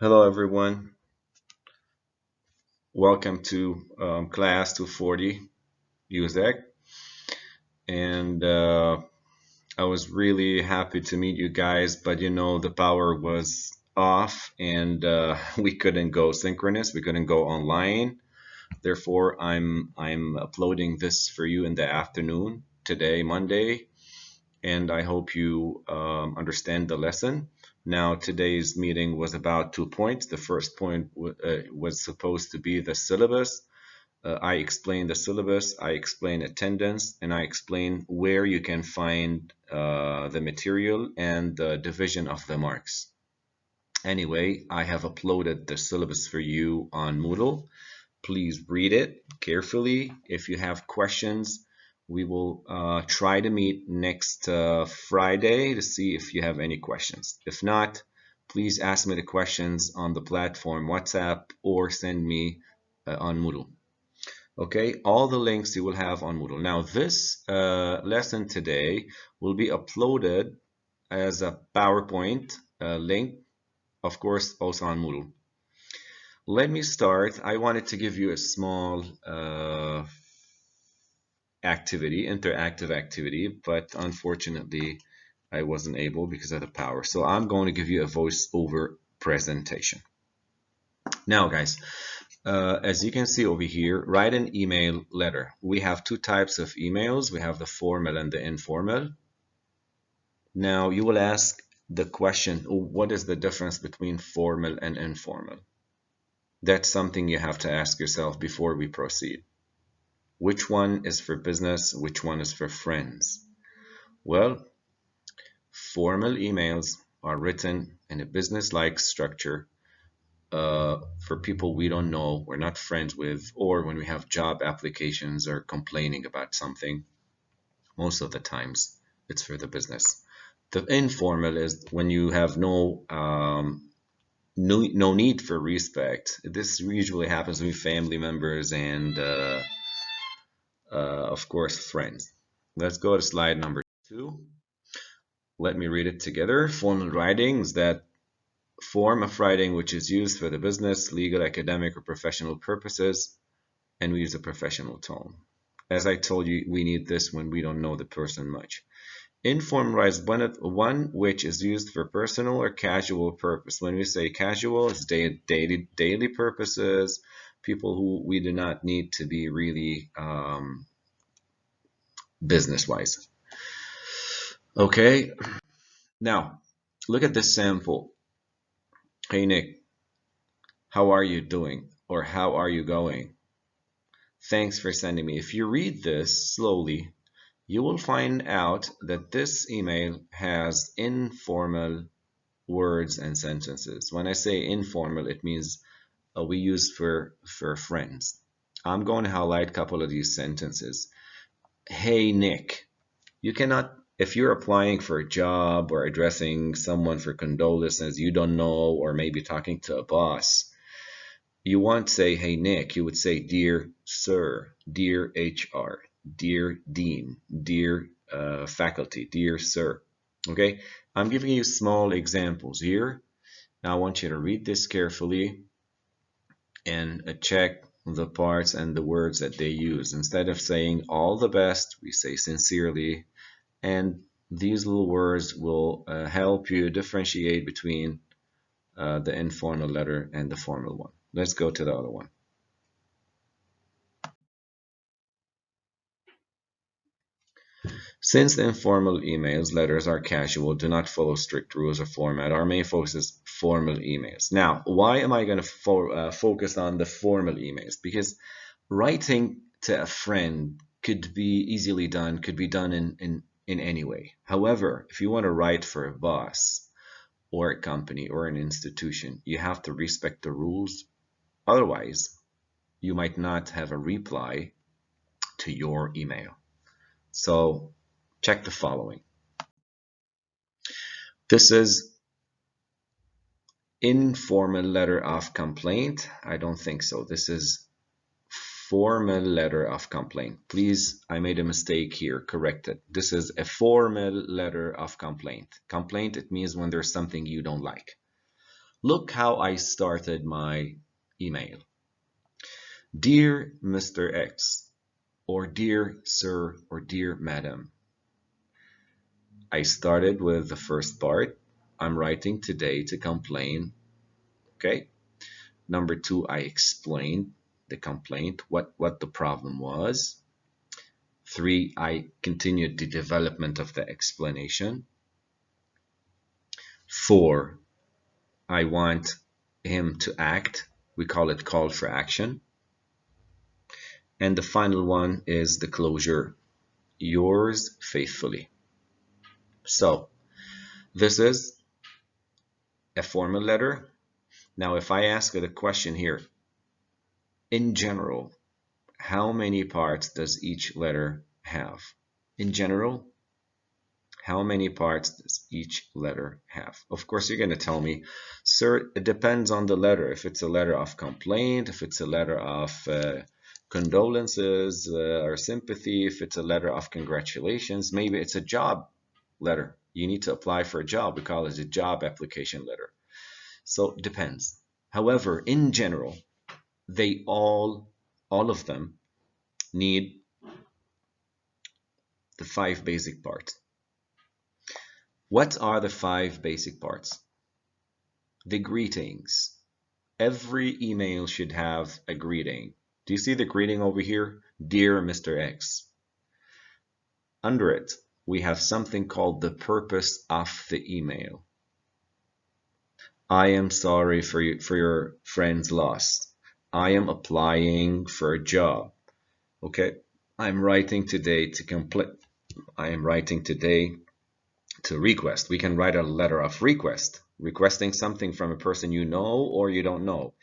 Hello, everyone. Welcome to class 240 USEC. And I was really happy to meet you guys, but the power was off and we couldn't go synchronous. We couldn't go online. Therefore, I'm uploading this for you in the afternoon today, Monday, and I hope you understand the lesson. Now, today's meeting was about 2 points. The first point was supposed to be the syllabus. I explain the syllabus, I explain attendance, and I explain where you can find the material and the division of the marks. Anyway, I have uploaded the syllabus for you on Moodle. Please read it carefully. If you have questions, we will try to meet next Friday to see if you have any questions. If not, please ask me the questions on the platform WhatsApp or send me on Moodle. Okay, all the links you will have on Moodle. Now, this lesson today will be uploaded as a PowerPoint link, of course, also on Moodle. Let me start. I wanted to give you a small interactive activity, but unfortunately, I wasn't able because of the power. So I'm going to give you a voice-over presentation. Now, guys, as you can see over here, write an email letter. We have two types of emails. We have the formal and the informal. Now, you will ask the question, what is the difference between formal and informal? That's something you have to ask yourself before we proceed. Which one is for business? Which one is for friends? Well, formal emails are written in a business-like structure for people we don't know, we're not friends with, or when we have job applications or complaining about something. Most of the times, it's for the business. The informal is when you have no need for respect. This usually happens with family members and of course friends. Let's go to slide number 2. Let me read it together. Formal writing is that form of writing which is used for the business, legal, academic, or professional purposes, and we use a professional tone. As I told you, we need this when we don't know the person much. Informal writing is one which is used for personal or casual purpose. When we say casual, it's daily purposes, people who we do not need to be really business-wise. Okay, now look at this sample. Hey Nick, how are you doing? Or how are you going? Thanks for sending me. If you read this slowly, you will find out that this email has informal words and sentences. When I say informal, it means we use for friends. I'm going to highlight a couple of these sentences. Hey Nick, you cannot, if you're applying for a job or addressing someone for condolences you don't know, or maybe talking to a boss, you won't say, hey Nick, you would say, dear sir, dear HR, dear dean, dear faculty, dear sir. Okay, I'm giving you small examples here. Now I want you to read this carefully and check the parts and the words that they use. Instead of saying all the best, we say sincerely, and these little words will help you differentiate between the informal letter and the formal one. Let's go to the other one. Since the informal emails, letters are casual, do not follow strict rules or format, our main focus is formal emails. Now, why am I going to focus on the formal emails? Because writing to a friend could be easily done, could be done in any way. However, if you want to write for a boss or a company or an institution, you have to respect the rules. Otherwise, you might not have a reply to your email. So check the following. This is informal letter of complaint. I don't think so. This is formal letter of complaint. Please, I made a mistake here. Correct it. This is a formal letter of complaint. Complaint, it means when there's something you don't like. Look how I started my email. Dear Mr. X, or Dear Sir, or Dear Madam. I started with the first part. I'm writing today to complain. Okay. Number two, I explained the complaint, what the problem was. Three, I continued the development of the explanation. Four, I want him to act. We call it call for action. And the final one is the closure. Yours faithfully. So this is a formal letter. Now, if I ask you the question here, in general, how many parts does each letter have? In general, how many parts does each letter have? Of course, you're going to tell me, sir, it depends on the letter. If it's a letter of complaint, if it's a letter of condolences or sympathy, if it's a letter of congratulations, maybe it's a job letter. You need to apply for a job. We call it a job application letter. So it depends. However, in general, they all of them need the 5 basic parts. What are the 5 basic parts? The greetings. Every email should have a greeting. Do you see the greeting over here? Dear Mr. X. Under it, we have something called the purpose of the email. I am sorry for your friend's loss. I am applying for a job. Okay, I'm writing today to complete. I am writing today to request. We can write a letter of request, requesting something from a person you know or you don't know.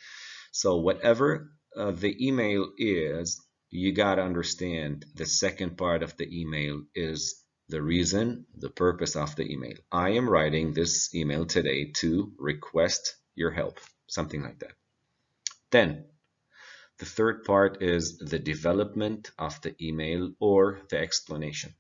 So whatever the email is, you got to understand the second part of the email is the reason, the purpose of the email. I am writing this email today to request your help, something like that. Then the third part is the development of the email or the explanation.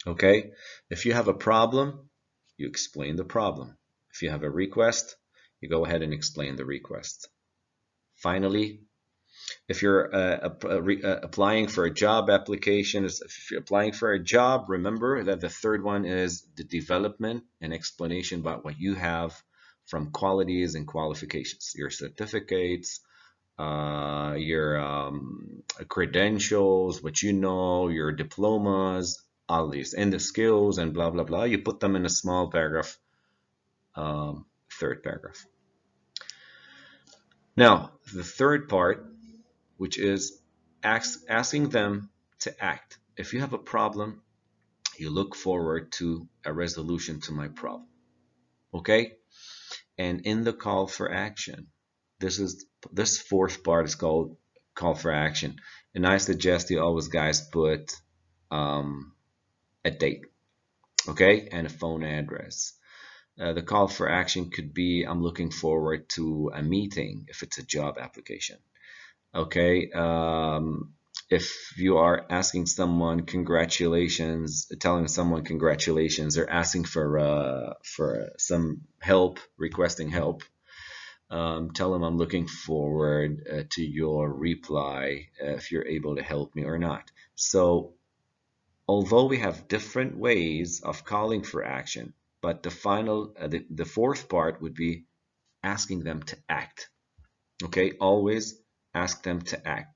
Okay, if you have a problem, you explain the problem. If you have a request, you go ahead and explain the request. Finally, if you're applying for a job application, if you're applying for a job, remember that the third one is the development and explanation about what you have from qualities and qualifications, your certificates, your credentials, what you know, your diplomas, all these, and the skills and blah, blah, blah. You put them in a small paragraph, third paragraph. Now, the third part, which is asking them to act. If you have a problem, you look forward to a resolution to my problem. Okay? And in the call for action, this fourth part is called call for action. And I suggest you always guys put a date, okay, and a phone address. The call for action could be, I'm looking forward to a meeting if it's a job application. Okay, if you are asking someone congratulations, telling someone congratulations, or asking for some help, requesting help, tell them I'm looking forward to your reply if you're able to help me or not. So although we have different ways of calling for action, but the final, the fourth part would be asking them to act. Okay, always ask them to act.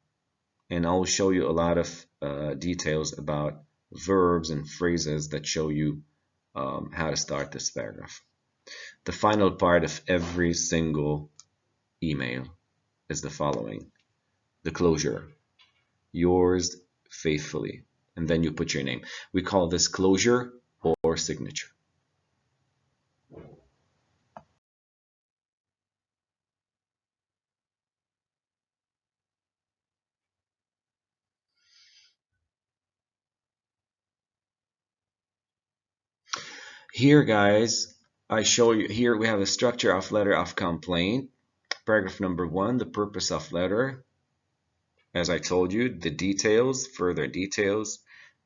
And I'll show you a lot of details about verbs and phrases that show you how to start this paragraph. The final part of every single email is the following: the closure, yours faithfully, and then you put your name. We call this closure or signature. Here, guys, I show you, here we have a structure of letter of complaint. Paragraph number 1, the purpose of letter. As I told you, the details, further details.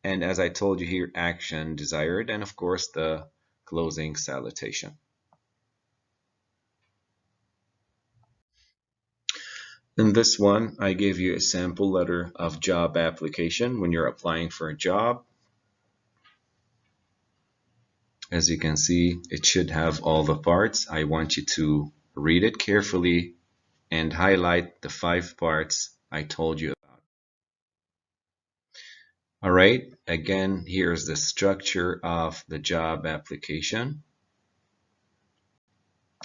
And as I told you here, action desired. And of course, the closing salutation. In this one, I gave you a sample letter of job application when you're applying for a job. As you can see, it should have all the parts. I want you to read it carefully and highlight the 5 parts I told you about. All right, again, here's the structure of the job application.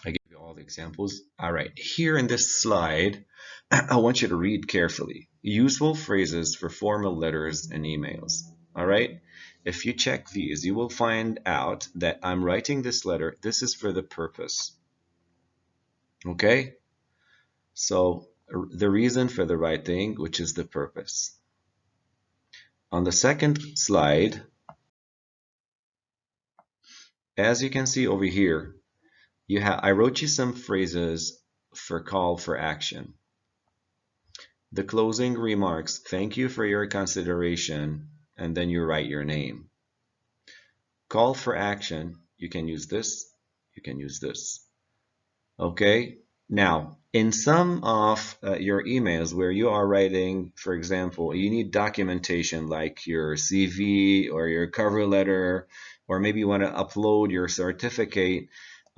I gave you all the examples. All right, here in this slide, I want you to read carefully. Useful phrases for formal letters and emails. All right, if you check these, you will find out that I'm writing this letter. This is for the purpose. Okay, so the reason for the writing, which is the purpose. On the second slide, as you can see over here, I wrote you some phrases for call for action. The closing remarks, thank you for your consideration, and then you write your name. Call for action, you can use this, you can use this. Okay, now in some of your emails where you are writing, for example, you need documentation like your CV or your cover letter, or maybe you want to upload your certificate.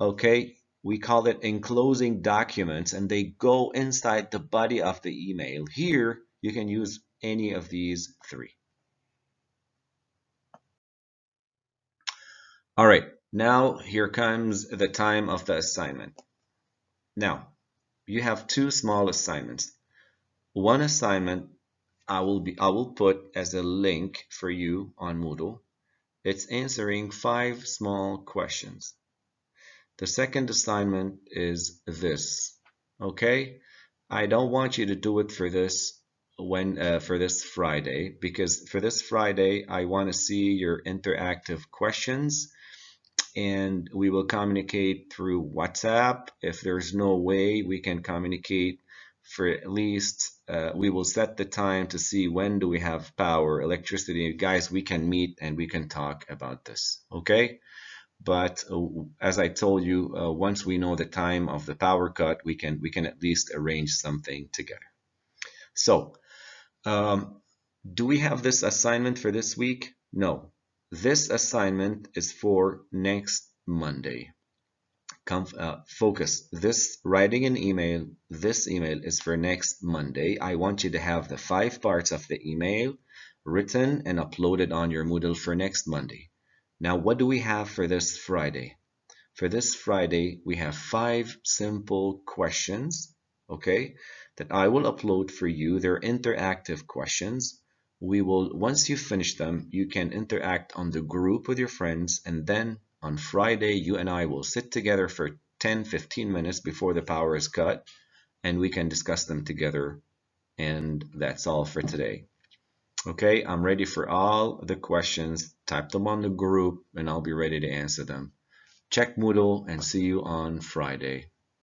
Okay, we call it enclosing documents, and they go inside the body of the email. Here, you can use any of these 3. All right, now here comes the time of the assignment. Now, you have 2 small assignments. One assignment I will put as a link for you on Moodle. It's answering 5 small questions. The second assignment is this. Okay, I don't want you to do it for this for this Friday, because for this Friday I want to see your interactive questions, and we will communicate through WhatsApp. If there's no way we can communicate, for at least we will set the time to see when do we have power, electricity. Guys, we can meet and we can talk about this. Okay. But as I told you, once we know the time of the power cut, we can at least arrange something together. So, do we have this assignment for this week? No. This assignment is for next Monday. Focus. This writing an email, this email is for next Monday. I want you to have the 5 parts of the email written and uploaded on your Moodle for next Monday. Now, what do we have for this Friday? For this Friday, we have 5 simple questions, okay, that I will upload for you. They're interactive questions. Once you finish them, you can interact on the group with your friends, and then on Friday, you and I will sit together for 10-15 minutes before the power is cut, and we can discuss them together. And that's all for today. Okay, I'm ready for all the questions. Type them on the group and I'll be ready to answer them. Check Moodle and see you on Friday.